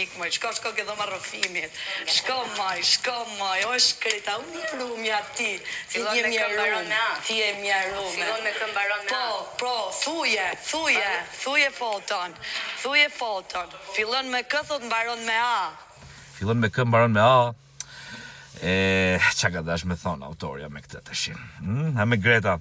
mik, moj, shko ke dhoma rrëfimit. Shko moj, o shkreta, unë mjerumja ti. Ti je mjerum, ti je mjerume. Fillon me kë mbaron me A. Po, thuje foton. Fillon me kë, thot mbaron me A. Fillon me kë, mbaron me A. Qa ka dash me thonë autoria me këtë të shimë? Ha me Greta.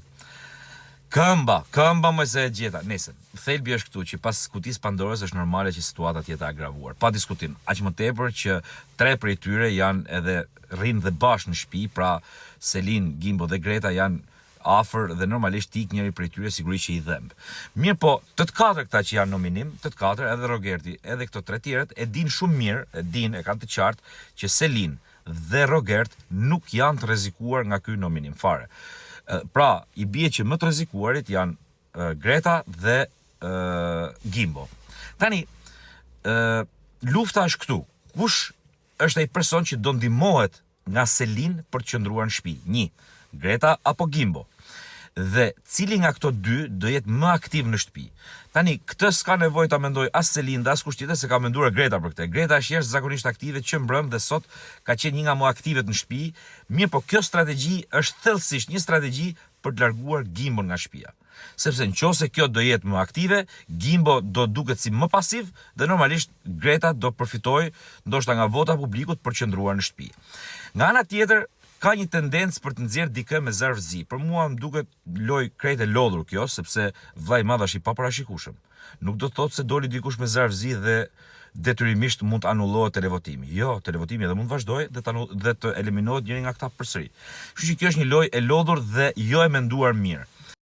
Këmba më se e gjeta. Nese, thelbi është këtu që pas kutis Pandorës është normale që situatat jetë agravuar. Pa diskutim, aq më tepër që 3 prej tyre janë edhe rrinë dhe bashkë në shtëpi, pra Selin, Gimbo dhe Greta janë afër dhe normalisht ik njëri prej tyre sigurisht që i dhembë. Mirë po, të 4 këta që janë nominim, të 4 edhe Rogerti, edhe këto 3 tjerët e din shumë mirë, e kanë të qartë që Selin dhe Rogert nuk janë të rrezikuar nga ky nominim fare. Pra, i bie që më të rrezikuarit janë Greta dhe Gimbo. Tani, lufta është këtu. Kush është ai person që do ndihmohet nga Selin për të qëndruar në shtëpi? 1. Greta apo Gimbo? Dhe cili nga këto 2 do jetë më aktiv në shtëpi? Tani, këtë s'ka nevojë ta mendoj as Selin dhe as kusht tjetër se ka menduar Greta për këtë. Greta është jashtëzakonisht aktive që mbrëm dhe sot ka qenë një nga më aktivet në shtëpi. Mirë, po kjo strategji është thellësisht një strategji për të larguar Gimbon nga shtëpia. Sepse nëse kjo do jetë më aktive, Gimbo do duket si më pasiv dhe normalisht Greta do përfitojë ndoshta nga vota e publikut për të qëndruar në shtëpi. Nga ana tjetër, ka një tendencë për të nxjerrë dikë me zarvzi. Për mua më duket loj krejt e lodhur kjo, sepse vllai i madh është i paparashikueshëm. Nuk do të thotë se doli dikush me zarvzi dhe detyrimisht mund të anullohet televotimi. Jo, televotimi edhe mund të vazhdojë dhe të eliminohet njëri nga këta përsëri. Kështu që kjo është një lojë e lodhur dhe jo e menduar mirë.